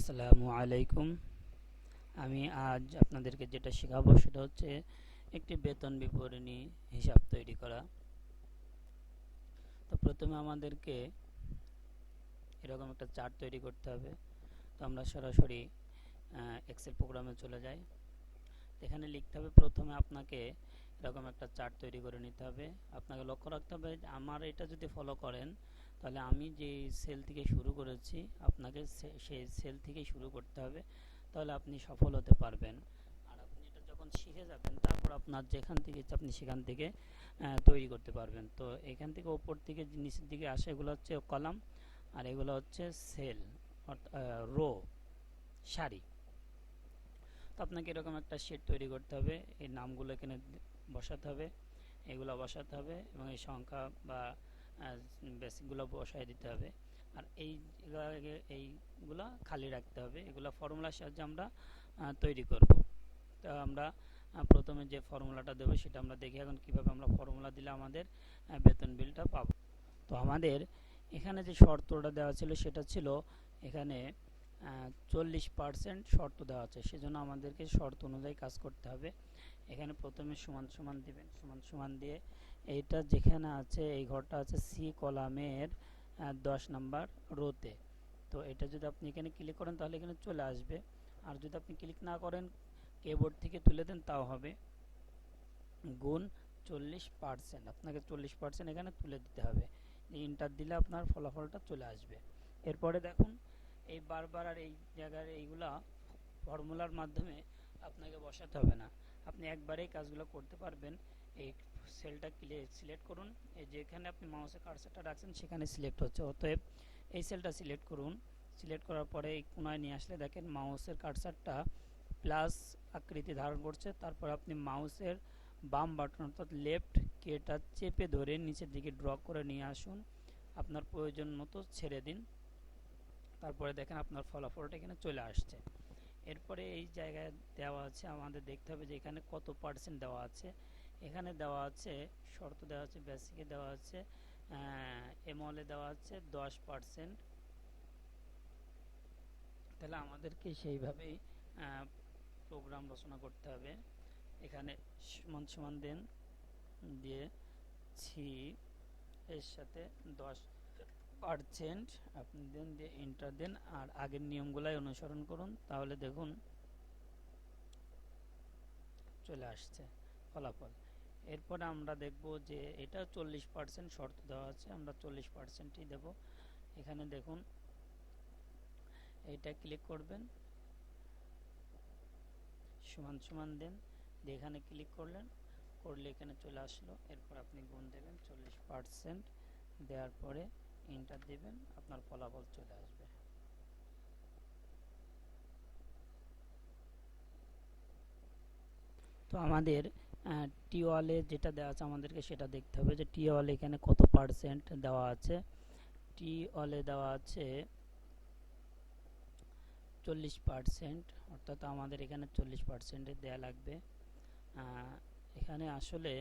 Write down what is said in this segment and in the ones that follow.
আসসালামু আলাইকুম। আমি আজ আপনাদেরকে যেটা শেখাবো সেটা হচ্ছে একটি বেতন বিবরণী হিসাব তৈরি করা। তো প্রথমে আমাদেরকে এরকম একটা চার্ট তৈরি করতে হবে। তো আমরা সরাসরি এক্সেল প্রোগ্রামে চলে যাই। এখানে লিখতে হবে, প্রথমে আপনাকে এরকম একটা চার্ট তৈরি করে নিতে হবে। আপনাকে লক্ষ্য রাখতে হবে যে আমার এটা যদি ফলো করেন তাহলে আমি যে সেল থেকে শুরু করেছি আপনাকে সেই সেল থেকেই শুরু করতে হবে, তাহলে আপনি সফল হতে পারবেন। আর আপনি এটা যখন শিখে যাবেন তারপর আপনার যেখান থেকে ইচ্ছা আপনি সেখান থেকে তৈরি করতে পারবেন। তো এখান থেকে উপর থেকে নিচের দিকে আসে এগুলো হচ্ছে কলাম, আর এগুলো হচ্ছে সেল অর্থাৎ রো, সারি। তো আপনাকে এরকম একটা শিট তৈরি করতে হবে, এই নামগুলো এখানে বসাতে হবে, এগুলো বসাতে হবে এবং এই সংখ্যা বা বেসিকগুলো বসায় দিতে হবে। আর এইগুলা খালি রাখতে হবে। এগুলো ফর্মুলার সাহায্যে আমরা তৈরি করব। তো আমরা প্রথমে যে ফর্মুলাটা দেবো সেটা আমরা দেখি এখন কিভাবে আমরা ফর্মুলা দিলে আমাদের বেতন বিলটা পাবো। তো আমাদের এখানে যে শর্তটা দেওয়া ছিল সেটা ছিল এখানে 40% শর্ত দেওয়া আছে, সেজন্য আমাদেরকে শর্ত অনুযায়ী কাজ করতে হবে। এখানে প্রথমে সমান সমান দিবেন, সমান সমান দিয়ে এইটা যেখানে আছে এই ঘরটা আছে সি কলামের 10 নাম্বার রোতে। তো এটা যদি আপনি এখানে ক্লিক করেন তাহলে এখানে চলে আসবে, আর যদি আপনি ক্লিক না করেন কিবোর্ড থেকে তুলে দেন তাও হবে। গুণ 40%, আপনাকে 40% এখানে তুলে দিতে হবে। ইন্টার দিলে আপনার ফলাফলটা চলে আসবে। এরপরে দেখুন এই বারবার আর এই জায়গার এইগুলা ফর্মুলার মাধ্যমে আপনাকে বসাতে হবে না, আপনি একবারেই কাজগুলো করতে পারবেন। এই সেলটা সিলেক্ট করুন, এই যেখানে আপনি মাউসের কার্সারটা রাখছেন সেখানে সিলেক্ট হচ্ছে, অতএব এই সেলটা সিলেক্ট করুন। সিলেক্ট করার পরে এই কোনায় নিয়ে আসলে দেখেন মাউসের কার্সারটা প্লাস আকৃতি ধারণ করছে। তারপর আপনি মাউসের বাম বাটন অর্থাৎ লেফট কিটা চেপে ধরে নিচের দিকে ড্র করে নিয়ে আসুন, আপনার প্রয়োজন মতো ছেড়ে দিন। তারপরে দেখেন আপনার ফলাফলটা এখানে চলে আসছে। এরপরে এই জায়গায় দেওয়া আছে, আমাদের দেখতে হবে যে এখানে কত পার্সেন্ট দেওয়া আছে। এখানে দেওয়া আছে শর্ত দেওয়া আছে, বেসিকে দেওয়া আছে, এমলে দেওয়া আছে 10%। তাহলে আমাদেরকে সেইভাবেই প্রোগ্রাম রচনা করতে হবে। এখানে সমান সমান দেন, দিয়ে ছি এর সাথে 10% আপনি দেন, দিয়ে এন্টার দেন, আর আগের নিয়মগুলাই অনুসরণ করুন, তাহলে দেখুন চলে আসছে ফলাফল। এরপরে আমরা দেখব যে এটা 40% শর্ত দেওয়া আছে, আমরা 40%ই দেব। এখানে দেখুন এইটা ক্লিক করবেন, সমান সমান দেন, দিয়ে এখানে ক্লিক করলেন, করলে এখানে চলে আসলো। এরপর আপনি গুণ দেবেন 40%, দেওয়ার পরে এন্টার দেবেন, আপনার ফলাফল চলে আসবে। তো আমাদের টি ওয়ালে যেটা দেওয়া আছে আমাদেরকে সেটা দেখতে হবে যে টি ওয়ালে এখানে কত পার্সেন্ট দেওয়া আছে। টি ওয়ালে দেওয়া আছে 40%, অর্থাৎ আমাদের এখানে 40% দেয়া লাগবে। এখানে আসলে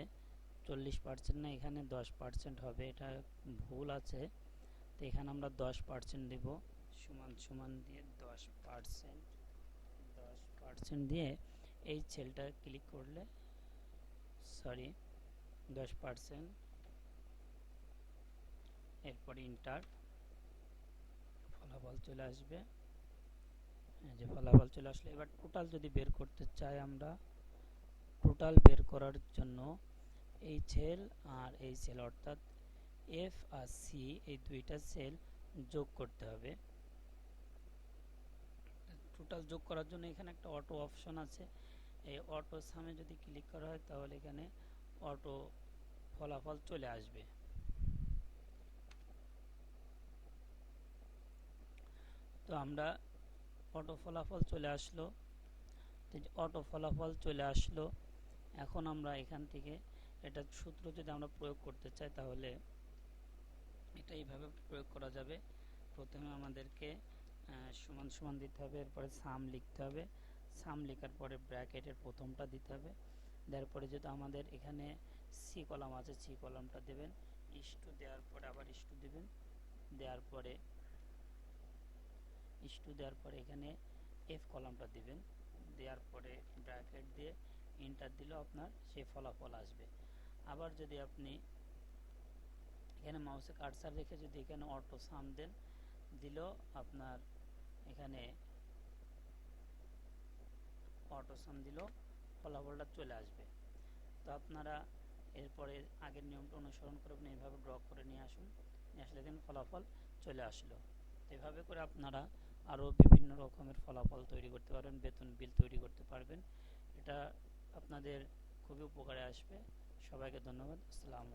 40% না, এখানে 10% হবে, এটা ভুল আছে। তো এখানে আমরা 10% দেব, সমান সমান দিয়ে 10%, 10% দিয়ে এই সেলটা ক্লিক করলে, সরি 10%, এরপর ইন্টার, ফলাফল চলে আসবে। এই যে ফলাফল চলে আসলে এবার টোটাল যদি বের করতে চাই আমরা, টোটাল বের করার জন্য এই সেল আর এই সেল অর্থাৎ এফ আর সি এই দুইটা সেল যোগ করতে হবে। টোটাল যোগ করার জন্য এখানে একটা অটো অপশন আছে, এই অটো সামে যদি ক্লিক করা হয় তাহলে এখানে অটো ফলাফল চলে আসবে। তো আমরা অটো ফলাফল চলে আসলো, অটো ফলাফল চলে আসলো। এখন আমরা এখান থেকে এটা সূত্র যদি আমরা প্রয়োগ করতে চাই তাহলে এটা এইভাবে প্রয়োগ করা যাবে। প্রথমে আমাদেরকে সমান সমান দিতে হবে, এরপরে সাম লিখতে হবে, সাম লেখার পরে ব্র্যাকেটের প্রথমটা দিতে হবে, দেওয়ার পরে যেহেতু আমাদের এখানে সি কলাম আছে সি কলামটা দেবেন, ইস্টু দেওয়ার পরে আবার ইস্টু দেবেন, দেওয়ার পরে *2 দেওয়ার পরে এখানে এফ কলামটা দিবেন, দেওয়ার পরে ব্র্যাকেট দিয়ে এন্টার দিলেও আপনার সেই ফলাফল আসবে। আবার যদি আপনি এখানে মাউসে কার্সার রেখে যদি এখানে অটো সাম দেন, দিলেও আপনার এখানে অটো সাম দিলেও ফলাফলটা চলে আসবে। তো আপনারা এরপরে আগের নিয়মটা অনুসরণ করবেন, এইভাবে ড্র করে নিয়ে আসুন, নিয়ে আসলে দেখেন ফলাফল চলে আসলো। এভাবে করে আপনারা আরও বিভিন্ন রকমের ফলাফল তৈরি করতে পারবেন, বেতন বিল তৈরি করতে পারবেন। এটা আপনাদের খুবই উপকারে আসবে। সবাইকে ধন্যবাদ। আসসালামু আলাইকুম।